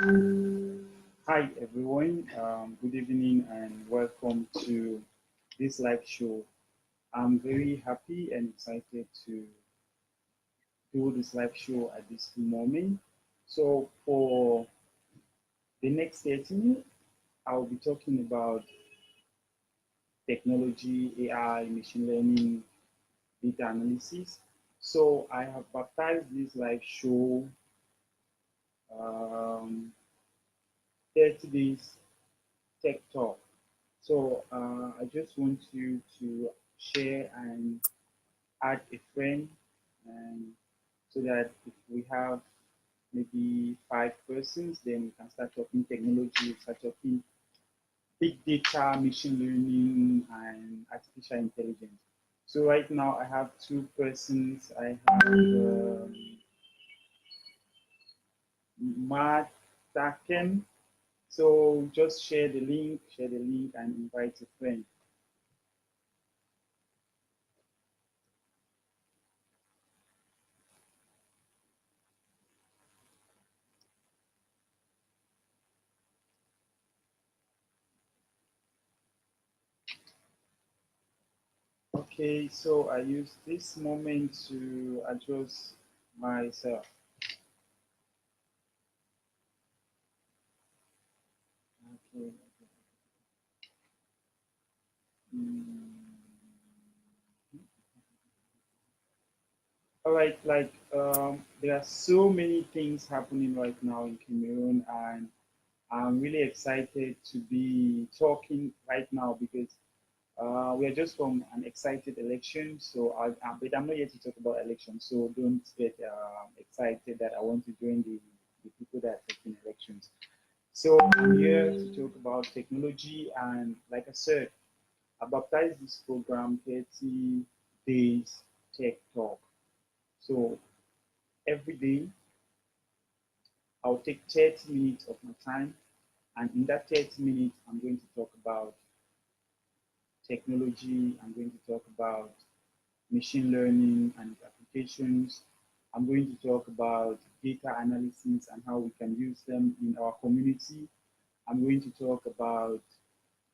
Hi everyone, good evening and welcome to this live show. I'm very happy and excited to do this live show at this moment. So for the next 30 minutes, I'll be talking about technology, AI, machine learning, data analysis. So I have baptized this live show um, 30 days tech talk. So I just want you to share and add a friend, and so that if we have maybe 5 persons, then we can start talking technology, start talking big data, machine learning, and artificial intelligence. So right now I have 2 persons. I have Matt Taken. So just share the link, and invite a friend. Okay, so I use this moment to address myself. Okay. Mm. All right, there are so many things happening right now in Cameroon, and I'm really excited to be talking right now because we are just from an excited election. So, but I'm not here to talk about elections. So don't get excited that I want to join the people that are taking elections. So I'm here to talk about technology, and like I said, I baptized this program 30 days tech talk. So every day I'll take 30 minutes of my time, and in that 30 minutes, I'm going to talk about technology. I'm going to talk about machine learning and its applications. I'm going to talk about data analysis and how we can use them in our community. I'm going to talk about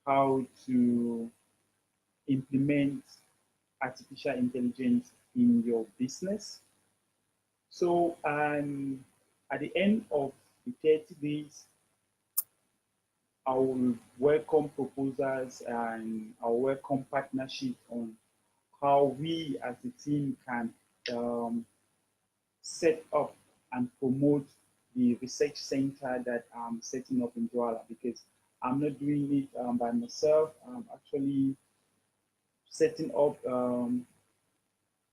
how to implement artificial intelligence in your business. So, at the end of the 30 days, I will welcome proposals and I'll welcome partnership on how we as a team can um, set up and promote the research center that I'm setting up in Douala, because I'm not doing it by myself. I'm actually setting up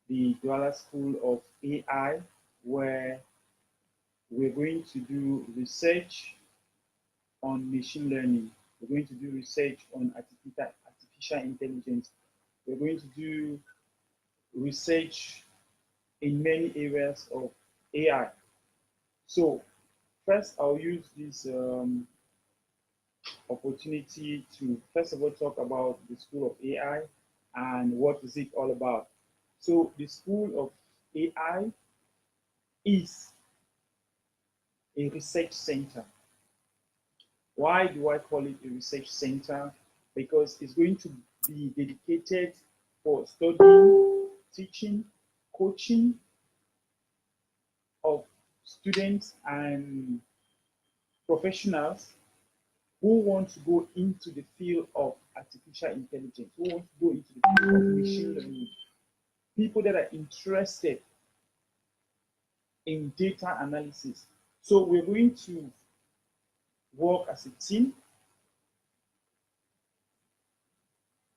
the Douala School of AI, where we're going to do research on machine learning. We're going to do research on artificial intelligence. We're going to do research in many areas of AI. So first, I'll use this opportunity to first of all talk about the School of AI and what is it all about. So the School of AI is a research center. Why do I call it a research center? Because it's going to be dedicated for studying, teaching, coaching of students and professionals who want to go into the field of artificial intelligence, who want to go into the field of machine learning, people that are interested in data analysis. So we're going to work as a team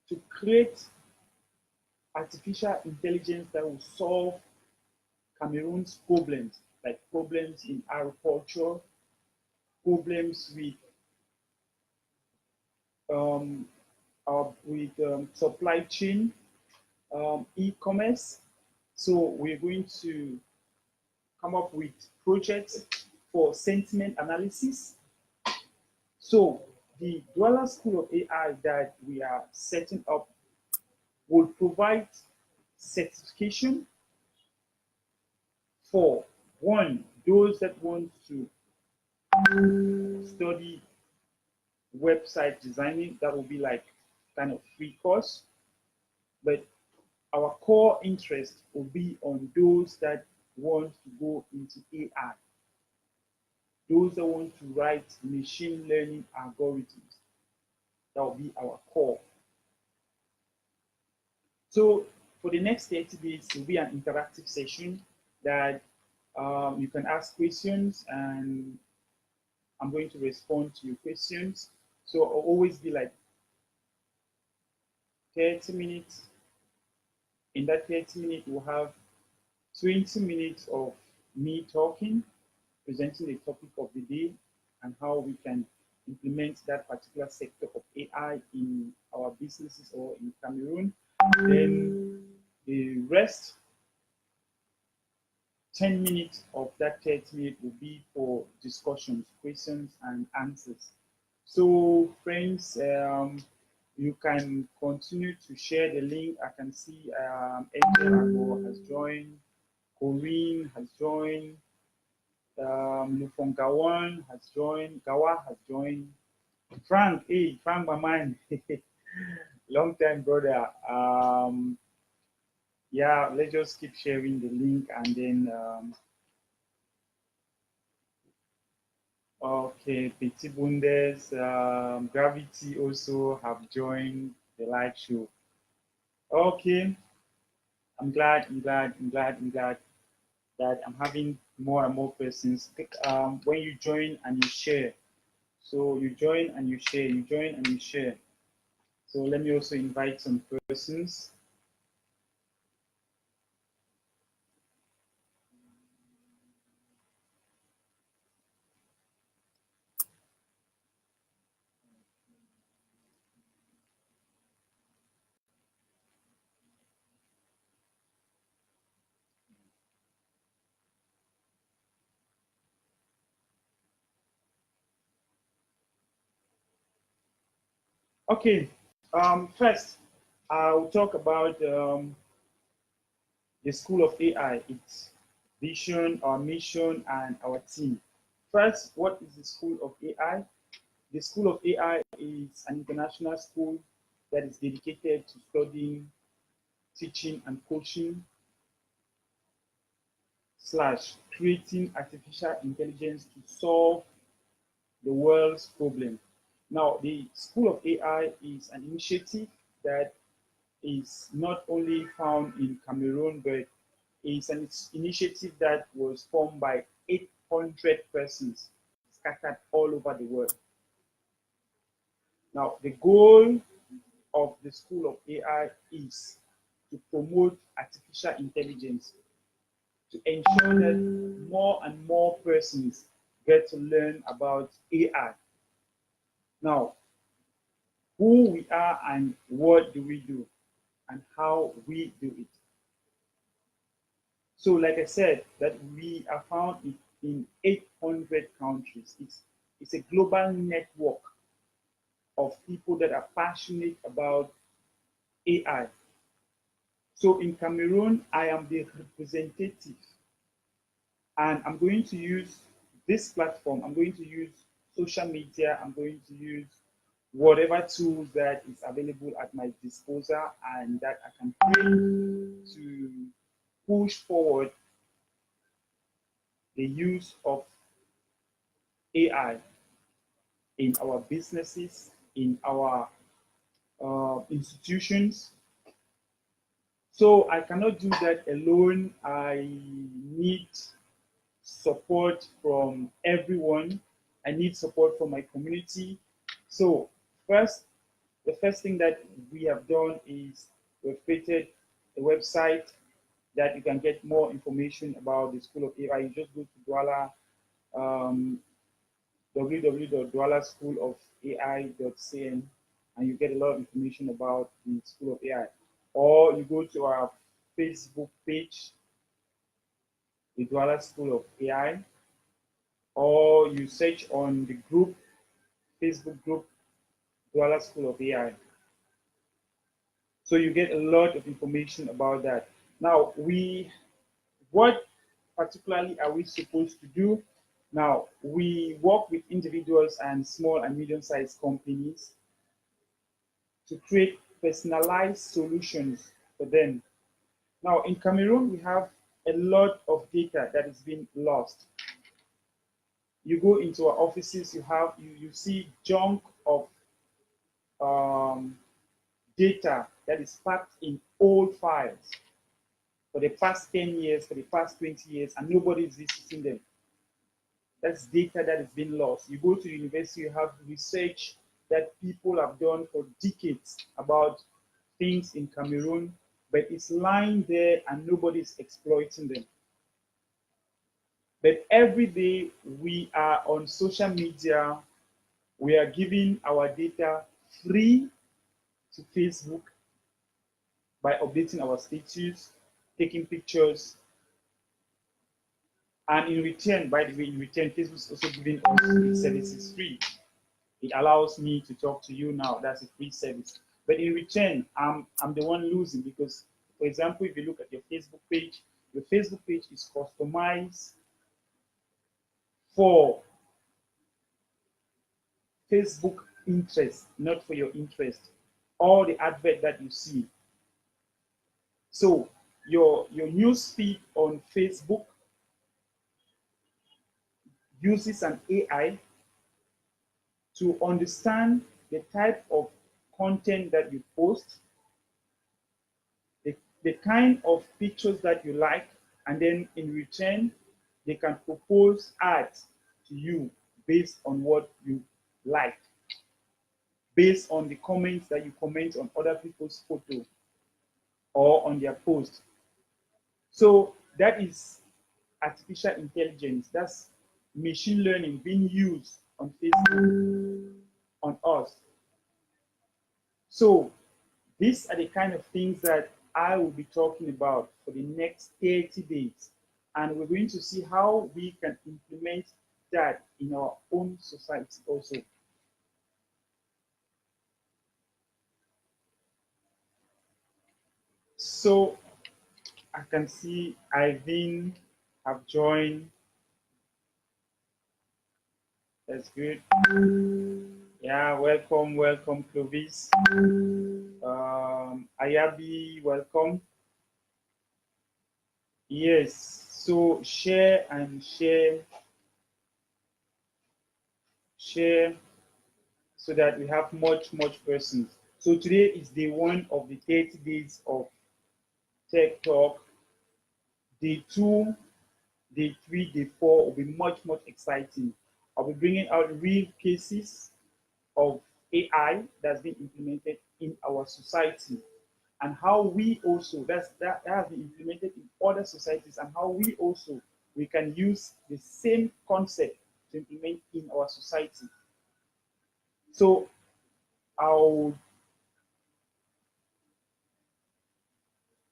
to create artificial intelligence that will solve Cameroon's problems, like problems in agriculture, problems um, with supply chain, e-commerce. So we're going to come up with projects for sentiment analysis. So the Douala School of AI that we are setting up will provide certification for one, those that want to study website designing. That will be like kind of free course. But our core interest will be on those that want to go into AI, those that want to write machine learning algorithms. That will be our core. So for the next 30 days, it will be an interactive session that you can ask questions and I'm going to respond to your questions. So I'll always be like 30 minutes. In that 30 minutes, we'll have 20 minutes of me talking, presenting the topic of the day and how we can implement that particular sector of AI in our businesses or in Cameroon. Then the rest 10 minutes of that 30 minutes will be for discussions, questions, and answers. So, friends, you can continue to share the link. I can see Angel has joined, Corinne has joined, Lufongawan has joined, Gawa has joined, Frank, hey, Frank, my man, long time brother. Yeah, let's just keep sharing the link and then okay, Petit Bundes, Gravity also have joined the live show. Okay, I'm glad that I'm having more and more persons. When you join and you share, so you join and you share, you join and you share. So let me also invite some persons. Okay, first I'll talk about the School of AI, its vision, our mission, and our team. First, what is the School of AI? The School of AI is an international school that is dedicated to studying, teaching, and coaching slash creating artificial intelligence to solve the world's problem. Now, the School of AI is an initiative that is not only found in Cameroon, but is an initiative that was formed by 800 persons scattered all over the world. Now, the goal of the School of AI is to promote artificial intelligence, to ensure that more and more persons get to learn about AI. Now, who we are and what do we do and how we do it. So, like I said, that we are found in 800 countries. It's a global network of people that are passionate about AI. So in Cameroon, I am the representative, and I'm going to use this platform. I'm going to use social media. I'm going to use whatever tools that is available at my disposal and that I can bring to push forward the use of AI in our businesses, in our institutions. So I cannot do that alone. I need support from everyone. I need support from my community. So the first thing that we have done is we've created a website that you can get more information about the School of AI. You just go to Douala, www.doualaschoolofai.cn, and you get a lot of information about the School of AI. Or you go to our Facebook page, the Douala School of AI, or you search on the group, Facebook group, Douala School of AI. So you get a lot of information about that. Now, what particularly are we supposed to do? Now, we work with individuals and small and medium-sized companies to create personalized solutions for them. Now, in Cameroon, we have a lot of data that is being lost. You go into our offices, you see junk of um, data that is packed in old files for the past 10 years, for the past 20 years, and nobody is visiting them. That's data that has been lost. You go to the university, you have research that people have done for decades about things in Cameroon, but it's lying there and nobody's exploiting them. But every day we are on social media, we are giving our data free to Facebook by updating our status, taking pictures, and in return, by the way, in return, Facebook is also giving us its services free. It allows me to talk to you now. That's a free service. But in return, I'm the one losing because, for example, if you look at your Facebook page is customized for Facebook interest, not for your interest. All the advert that you see. So your news feed on Facebook uses an AI to understand the type of content that you post, the kind of pictures that you like, and then in return, they can propose ads to you based on what you like, based on the comments that you comment on other people's photos or on their post. So that is artificial intelligence. That's machine learning being used on Facebook on us. So these are the kind of things that I will be talking about for the next 30 days. And we're going to see how we can implement that in our own society also. So I can see Ivan have joined. That's good. Yeah, welcome, Clovis. Ayabi, welcome. Yes, so share so that we have much persons. So today is day one of the 30 days of Tech Talk. Day two, day three, day four will be much exciting. I'll be bringing out real cases of AI that's been implemented in our society and how we also that has been implemented in other societies and how we can use the same concept to implement in our society. So I'll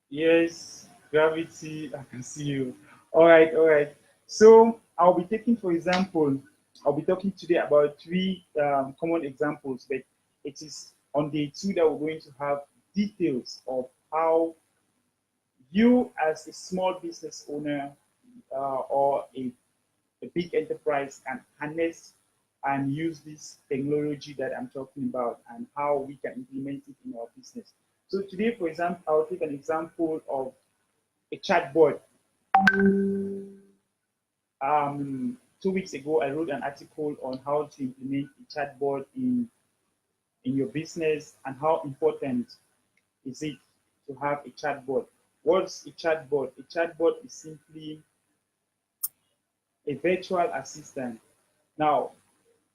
yes, gravity, I can see you. All right. So I'll be taking, for example, I'll be talking today about three common examples, but it is on day two that we're going to have details of how you, as a small business owner or a big enterprise, can harness and use this technology that I'm talking about and how we can implement it in our business. So today, for example, I'll take an example of a chatbot. 2 weeks ago, I wrote an article on how to implement a chatbot in your business and how important is it to have a chatbot. What's a chatbot? A chatbot is simply a virtual assistant. Now,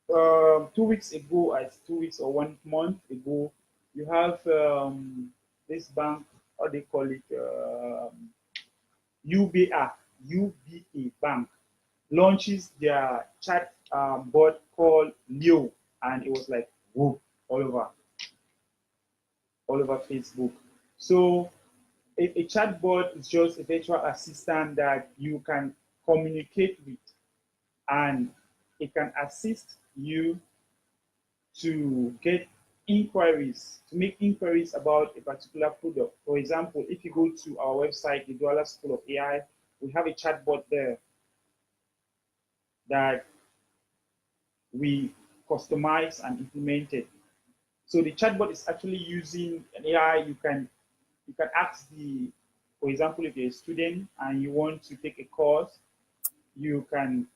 2 weeks ago, as 2 weeks or 1 month ago, you have this bank, how they call it, UBA Bank, launches their chat bot called Leo, and it was like whoop all over Facebook. So a chatbot is just a virtual assistant that you can communicate with, and it can assist you to get inquiries, to make inquiries about a particular product. For example, if you go to our website, the Douala School of AI, we have a chatbot there. that we customize and implement it. So the chatbot is actually using an AI. You can ask the, for example, if you're a student and you want to take a course, you can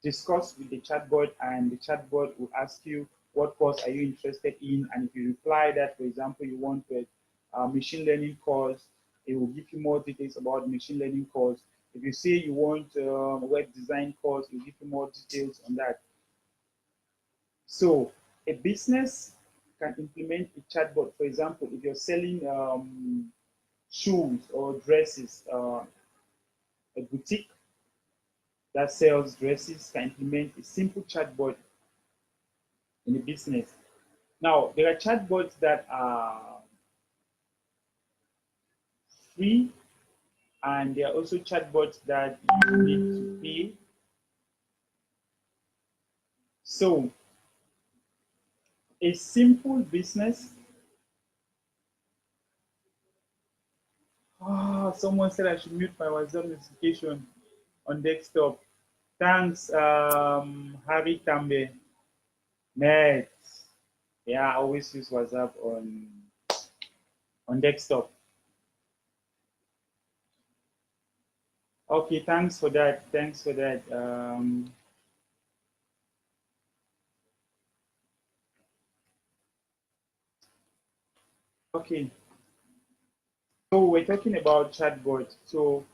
discuss with the chatbot, and the chatbot will ask you what course are you interested in, and if you reply that, for example, you want a machine learning course, it will give you more details about machine learning course. If you say you want a web design course, it will give you more details on that. So a business can implement a chatbot. For example, if you're selling shoes or dresses, a boutique that sells dresses can implement a simple chatbot in a business. Now, there are chatbots that are free, and there are also chatbots that you need to pay. So, a simple business. Someone said I should mute my WhatsApp notification on desktop. Thanks, Harry Tambe. Net. Yeah, I always use WhatsApp on desktop. Okay, thanks for that. Thanks for that. Okay, so we're talking about chatbot. So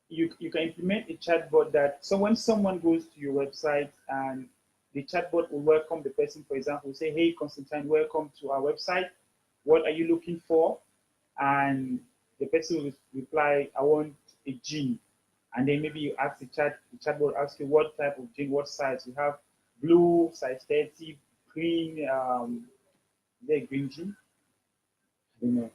you can implement a chatbot that, so when someone goes to your website and the chatbot will welcome the person, for example, say, hey, Constantine, welcome to our website. What are you looking for? And the person will reply, I want a gene. And then maybe you ask the chatbot asks you what type of gene, what size. You have blue, size 30, green, is there a green gene? I don't know.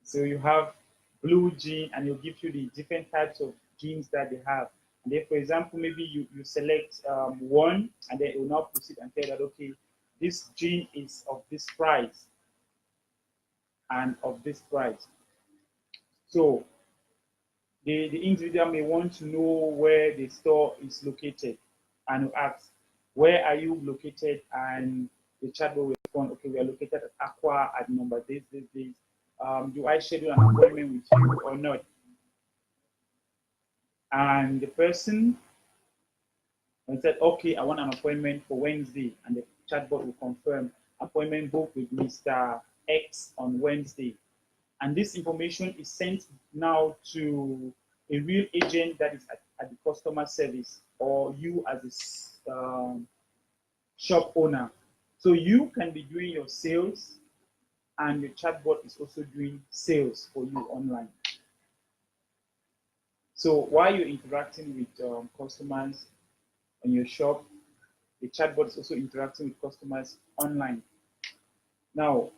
So you have blue gene, and it'll give you the different types of genes that they have. And then, for example, maybe you select one, and then it will now proceed and tell that, okay, this gene is of this price and of this price. So the individual may want to know where the store is located, and will ask, where are you located? And the chatbot will respond, okay, we are located at Aqua at number this. Do I schedule an appointment with you or not? And the person said, okay, I want an appointment for Wednesday. And the chatbot will confirm appointment booked with Mr. X on Wednesday. And this information is sent now to a real agent that is at the customer service, or you as a shop owner. So you can be doing your sales, and the chatbot is also doing sales for you online. So while you're interacting with customers in your shop, the chatbot is also interacting with customers online. Now,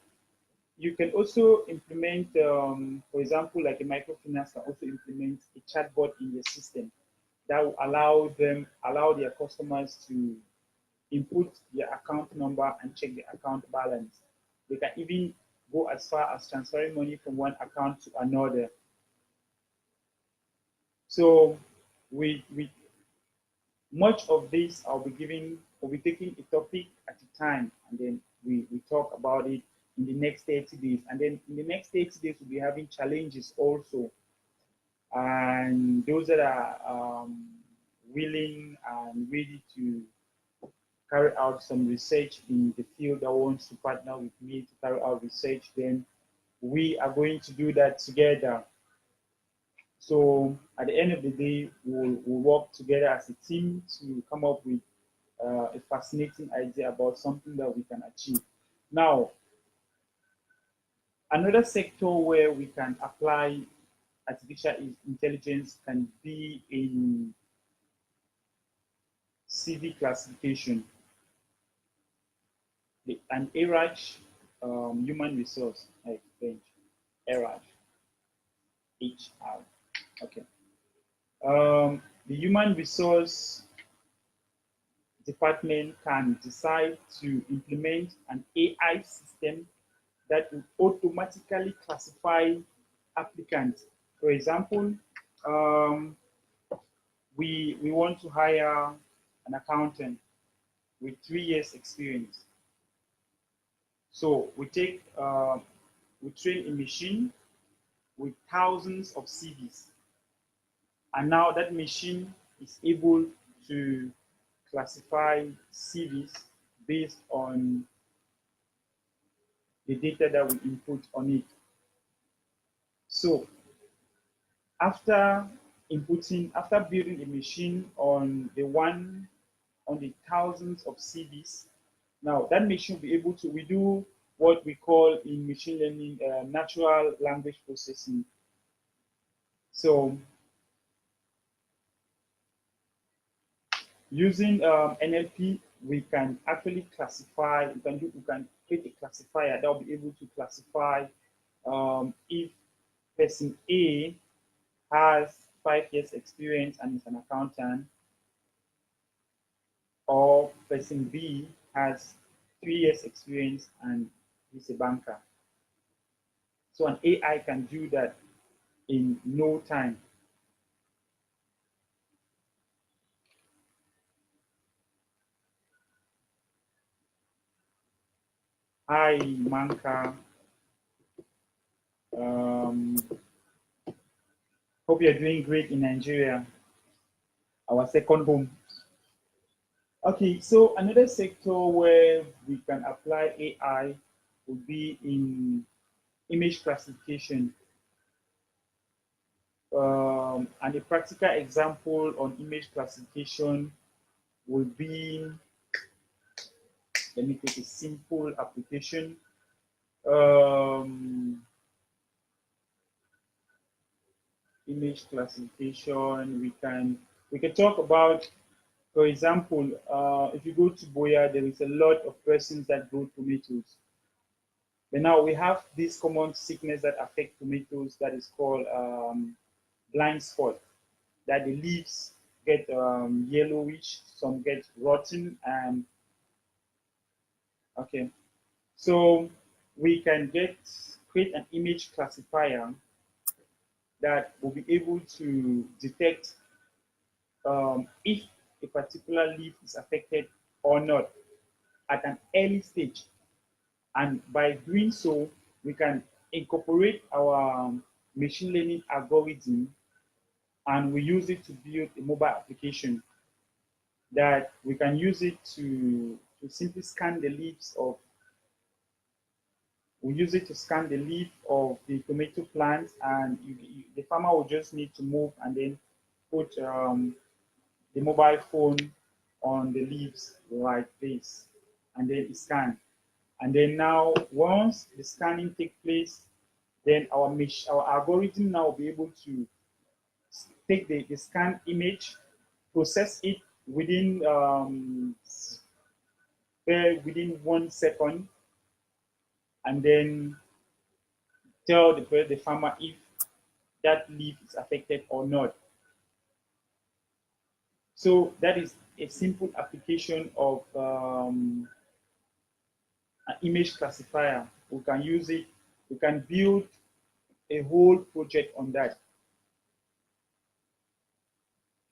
you can also implement, for example, like a microfinance can also implement a chatbot in your system that will allow their customers to input their account number and check the account balance. They can even go as far as transferring money from one account to another. So with much of this, I'll be taking a topic at a time, and then we talk about it in the next 30 days. And then in the next 30 days, we'll be having challenges also. And those that are willing and ready to carry out some research in the field that wants to partner with me to carry out research, then we are going to do that together. So at the end of the day, we'll work together as a team to come up with a fascinating idea about something that we can achieve. Now, another sector where we can apply artificial intelligence can be in CV classification. An ARAG, human resource, I explained. ARAG, HR. Okay. The human resource department can decide to implement an AI system that will automatically classify applicants. For example, we want to hire an accountant with 3 years experience. So we train a machine with thousands of CVs, and now that machine is able to classify CVs based on the data that we input on it. So after after building a machine on the thousands of CVs, now that machine will be able to, we do what we call in machine learning natural language processing. So using NLP, we can actually classify, we can create a classifier that will be able to classify if person A has 5 years experience and is an accountant, or person B has 3 years experience and is a banker. So an AI can do that in no time. Hi, Manka. Um, Hope you're doing great in Nigeria, our second home. Okay, so another sector where we can apply AI would be in image classification. And a practical example on image classification will be, let me take a simple application. Image classification, we can talk about, for example, if you go to Boya, there is a lot of persons that grow tomatoes. But now we have this common sickness that affects tomatoes that is called blind spot, that the leaves get yellowish, some get rotten, and okay. So we can create an image classifier that will be able to detect if a particular leaf is affected or not at an early stage. And by doing so, we can incorporate our machine learning algorithm, and we use it to build a mobile application that we can use it to simply scan the leaves of, we use it to scan the leaf of the tomato plant, and the farmer will just need to move and then put the mobile phone on the leaves like this, and then scan. And then now, once the scanning takes place, then our algorithm now will be able to take the scan image, process it within 1 second, and then tell the farmer if that leaf is affected or not. So that is a simple application of an image classifier. We can use it, we can build a whole project on that.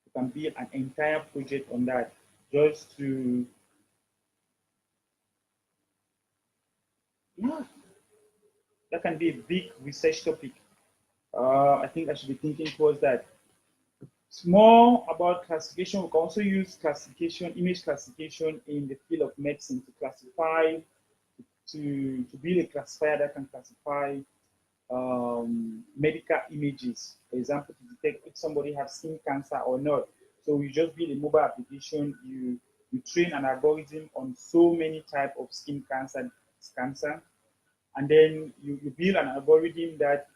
We can build an entire project on that, just to, yeah, that can be a big research topic. I think I should be thinking towards that. It's more about classification. We can also use classification, image classification in the field of medicine to classify, to build a classifier that can classify medical images, for example, to detect if somebody has skin cancer or not. So you just build a mobile application, you train an algorithm on so many type of skin cancer, and then you build an algorithm that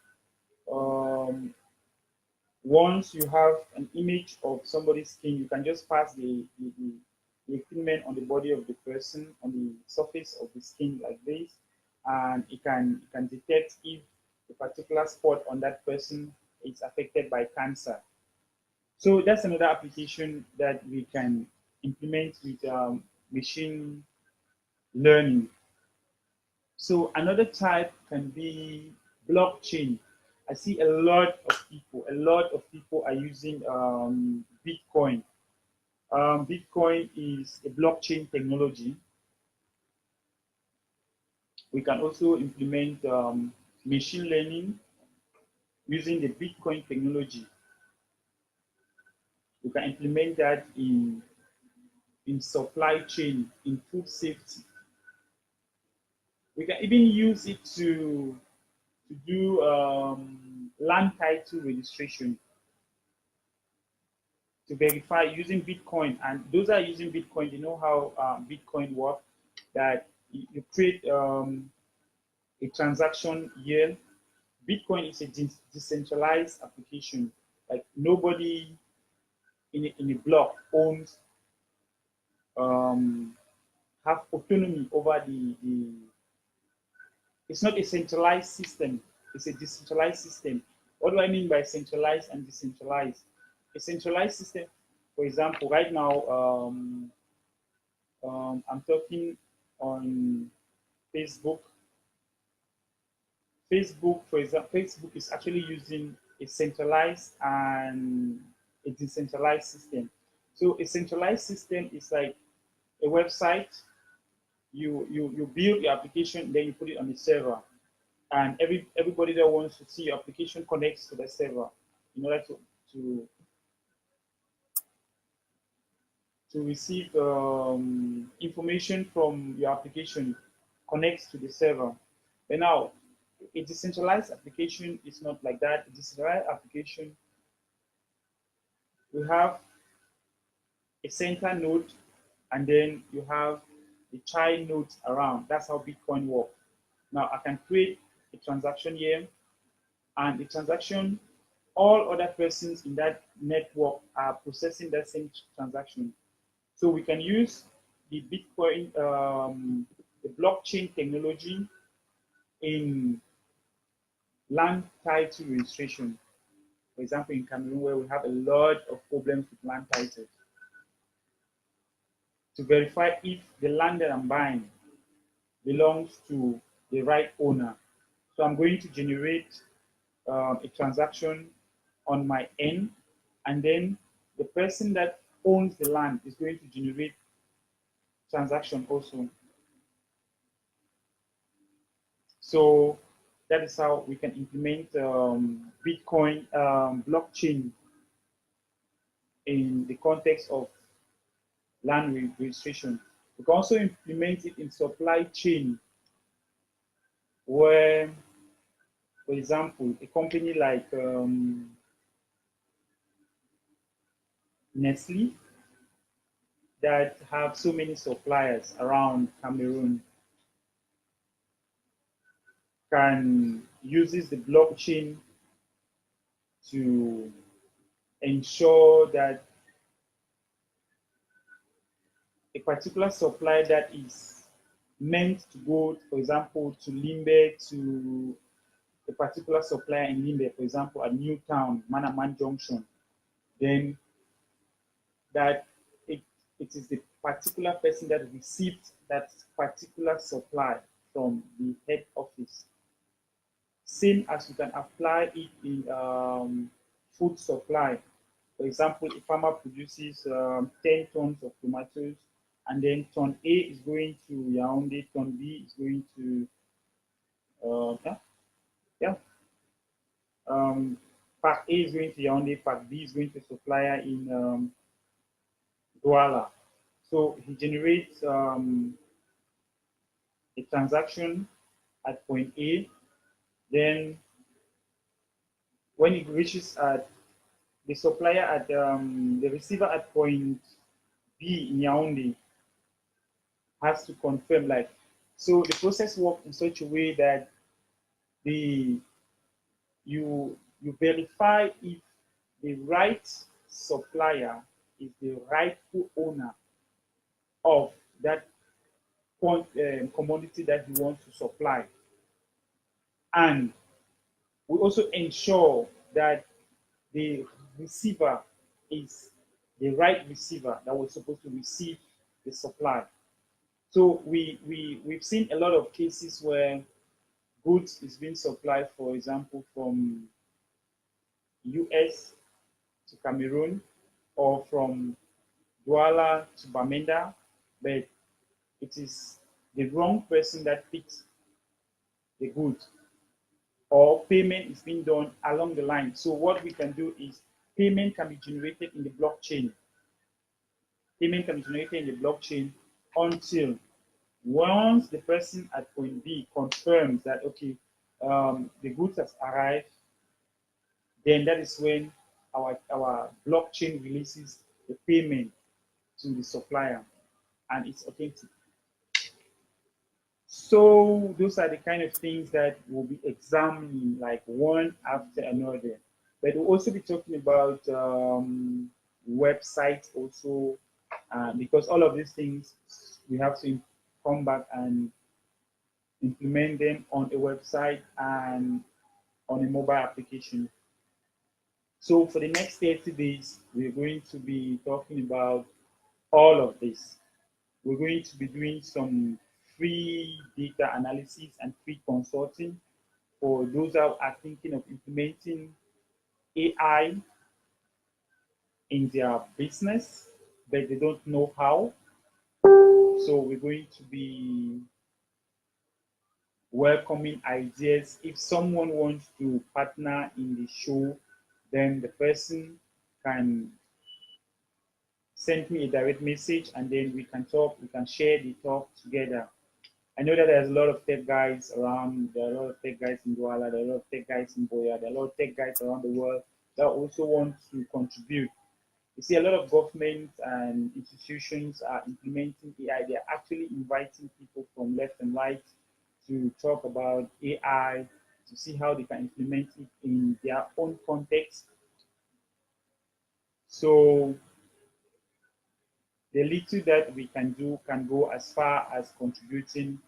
once you have an image of somebody's skin, you can just pass the equipment on the body of the person, on the surface of the skin like this, and it can detect if a particular spot on that person is affected by cancer. So that's another application that we can implement with machine learning. So another type can be blockchain. I see a lot of people are using Bitcoin Bitcoin is a blockchain technology. We can also implement machine learning using the Bitcoin technology. We can implement that in supply chain, in food safety. We can even use it to do land title registration, to verify using Bitcoin. And those are using Bitcoin, you know how Bitcoin works, that you create a transaction here. Bitcoin is a decentralized application. Like nobody in a block owns um, have autonomy over the. It's not a centralized system. It's a decentralized system. What do I mean by centralized and decentralized? A centralized system, for example, right now I'm talking on Facebook. Facebook, for example, Facebook is actually using a centralized and a decentralized system. So a centralized system is like a website. You build your application, then you put it on the server, and everybody that wants to see your application connects to the server in order to to receive information from your application connects to the server. But now, a decentralized application is not like that. A decentralized application, we have a center node, and then you have the child nodes around. That's how Bitcoin works. Now, I can create a transaction here, and the transaction, all other persons in that network are processing that same transaction. So we can use the Bitcoin, the blockchain technology in land title registration. For example, in Cameroon, where we have a lot of problems with land titles, to verify if the land that I'm buying belongs to the right owner. So I'm going to generate a transaction on my end, and then the person that owns the land is going to generate transaction also. So that is how we can implement Bitcoin blockchain in the context of land registration. We can also implement it in supply chain, where, for example, a company like Nestle that have so many suppliers around Cameroon can uses the blockchain to ensure that a particular supply that is meant to go, for example, to Limbe, to a particular supplier in Limbe, for example, at Newtown, Manaman Junction, then that it, it is the particular person that received that particular supply from the head office. Same as you can apply it in food supply. For example, a farmer produces 10 tons of tomatoes, and then ton A is going to Yaoundé, ton B is going to, yeah, yeah. Pack A is going to Yaoundé, pack B is going to supplier in Douala. So he generates a transaction at point A. Then when it reaches at the supplier at the receiver at point B in Yaoundé has to confirm, like, so the process works in such a way that the you verify if the right supplier is the rightful owner of that commodity that he wants to supply, and we also ensure that the receiver is the right receiver that was supposed to receive the supply. So we've seen a lot of cases where goods is being supplied, for example, from US to Cameroon, or from Douala to Bamenda, but it is the wrong person that picks the good, or payment is being done along the line. So what we can do is payment can be generated in the blockchain. Payment can be generated in the blockchain until once the person at point B confirms that okay, the goods has arrived, then that is when our blockchain releases the payment to the supplier, and it's authentic. So those are the kind of things that we'll be examining like one after another. But we'll also be talking about websites also, because all of these things we have to come back and implement them on a website and on a mobile application. So for the next 30 days, we're going to be talking about all of this. We're going to be doing some free data analysis and free consulting for those that are thinking of implementing AI in their business, but they don't know how. So we're going to be welcoming ideas. If someone wants to partner in the show, then the person can send me a direct message and then we can talk, we can share the talk together. I know that there's a lot of tech guys around. There are a lot of tech guys in Douala. There are a lot of tech guys in Boya. There are a lot of tech guys around the world that also want to contribute. You see, a lot of governments and institutions are implementing AI. They're actually inviting people from left and right to talk about AI, to see how they can implement it in their own context. So the little that we can do can go as far as contributing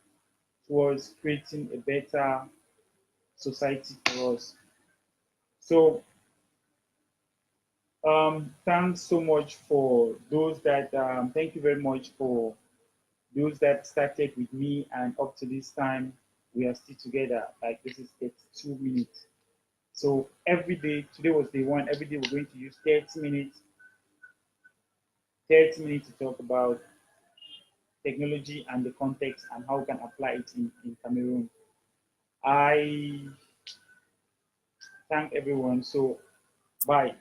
towards creating a better society for us. So thanks so much for those that thank you very much for those that started with me, and up to this time we are still together. Like this is 32 minutes. So every day, today was day one, every day we're going to use 30 minutes to talk about technology and the context and how we can apply it in Cameroon. I thank everyone. So bye.